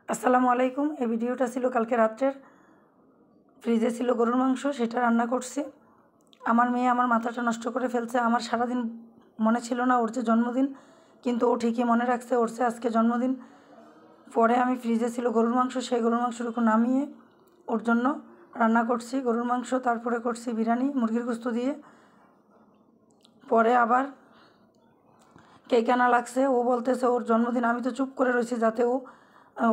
আসসালামু আলাইকুম। এই ভিডিওটা ছিল কালকে রাত্রের। ফ্রিজে ছিল গরুর মাংস, সেটা রান্না করছি। আমার মেয়ে আমার মাথাটা নষ্ট করে ফেলছে। আমার সারাদিন মনে ছিল না ওর যে জন্মদিন, কিন্তু ও ঠিকই মনে রাখছে ওর যে আজকে জন্মদিন। পরে আমি ফ্রিজে ছিল গরুর মাংস, সেই গরুর মাংসটুকু নামিয়ে ওর জন্য রান্না করছি গরুর মাংস। তারপরে করছি বিরিয়ানি মুরগির গোস্ত দিয়ে। পরে আবার কেক আনা লাগছে। ও বলতেছে ওর জন্মদিন। আমি তো চুপ করে রয়েছি যাতে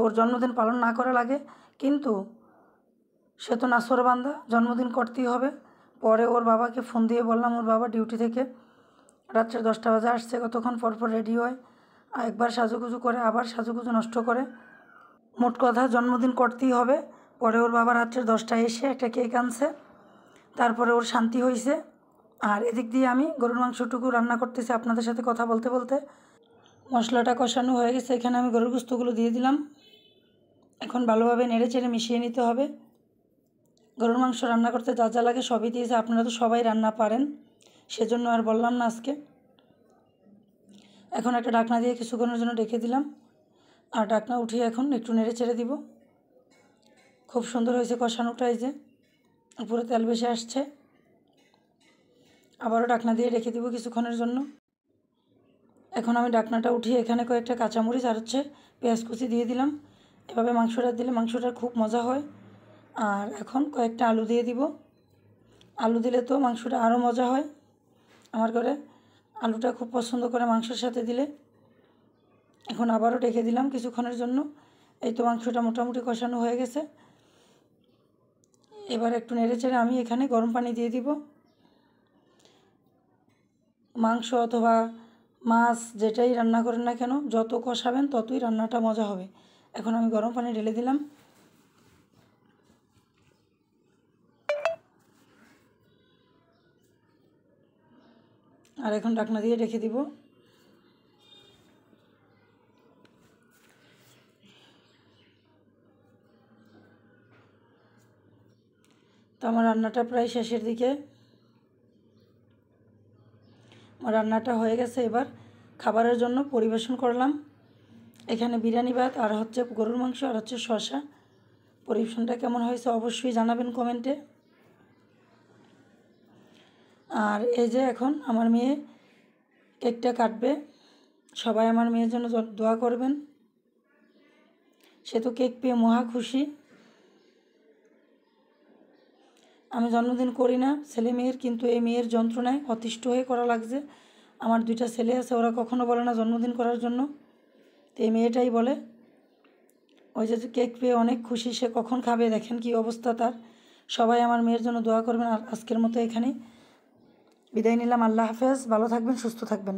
ওর জন্মদিন পালন না করা লাগে, কিন্তু সে তো নাছোড়বান্দা, জন্মদিন করতেই হবে। পরে ওর বাবাকে ফোন দিয়ে বললাম, ওর বাবা ডিউটি থেকে রাত্রে 10টা বাজে আসছে। কতক্ষণ পর রেডি হয়, একবার সাজুগুজু করে আবার সাজুগুজু নষ্ট করে। মোট কথা জন্মদিন করতেই হবে। পরে ওর বাবা রাত্রে 10টায় এসে একটা কেক আনছে, তারপরে ওর শান্তি হয়েছে। আর এদিক দিয়ে আমি গরুর মাংসটুকু রান্না করতেছি আপনাদের সাথে কথা বলতে বলতে। মশলাটা কষানো হয়ে গেছে, এখানে আমি গরুর গোস্তগুলো দিয়ে দিলাম। এখন ভালোভাবে নেড়ে চেড়ে মিশিয়ে নিতে হবে। গরুর মাংস রান্না করতে যা যা লাগে সবই দিয়েছে। আপনারা তো সবাই রান্না পারেন, সেজন্য আর বললাম না আজকে। এখন একটা ঢাকনা দিয়ে কিছুক্ষণের জন্য ঢেকে দিলাম, আর ঢাকনা উঠিয়ে এখন একটু নেড়ে চেড়ে দিব। খুব সুন্দর হয়েছে কষানোটা, এই যে উপরে তেল বেশি আসছে। আবারও ঢাকনা দিয়ে রেখে দিব কিছুক্ষণের জন্য। এখন আমি ঢাকনাটা উঠিয়ে এখানে কয়েকটা কাঁচামরিচ আর পেঁয়াজ কুচি দিয়ে দিলাম। এভাবে মাংসটা দিলে মাংসটা খুব মজা হয়। আর এখন কয়েকটা আলু দিয়ে দিব। আলু দিলে তো মাংসটা আরও মজা হয়। আমার ঘরে আলুটা খুব পছন্দ করে মাংসের সাথে দিলে। এখন আবারও ঢেকে দিলাম কিছুক্ষণের জন্য। এই তো মাংসটা মোটামুটি কষানো হয়ে গেছে। এবার একটু নেড়ে চেড়ে আমি এখানে গরম পানি দিয়ে দিব। মাংস অথবা মাছ যেটাই রান্না করেন না কেন, যত কষাবেন ততই রান্নাটা মজা হবে। এখন আমি গরম পানি ঢেলে দিলাম। আর এখন ঢাকনা দিয়ে রেখে দিব। তো আমার রান্নাটা প্রায় শেষের দিকে। আমার রান্নাটা হয়ে গেছে, এবার খাবারের জন্য পরিবেশন করলাম। এখানে বিরিয়ানি ভাত আর গরুর মাংস আর শসা। পরিবেশনটা কেমন হয়েছে অবশ্যই জানাবেন কমেন্টে। আর এই যে এখন আমার মেয়ে কেকটা কাটবে। সবাই আমার মেয়ের জন্য দোয়া করবেন। সে তো কেক পেয়ে মহা খুশি। আমি জন্মদিন করি না ছেলে মেয়ের, কিন্তু এই মেয়ের যন্ত্রণায় অতিষ্ঠ হয়ে করা লাগছে। আমার 2টা ছেলে আছে, ওরা কখনো বলে না জন্মদিন করার জন্য। তো এই মেয়েটাই বলে। ওই যে কেক পেয়ে অনেক খুশি, সে কখন খাবে দেখেন কি অবস্থা তার। সবাই আমার মেয়ের জন্য দোয়া করবেন। আর আজকের মতো এখানেই বিদায় নিলাম। আল্লাহ হাফেজ। ভালো থাকবেন, সুস্থ থাকবেন।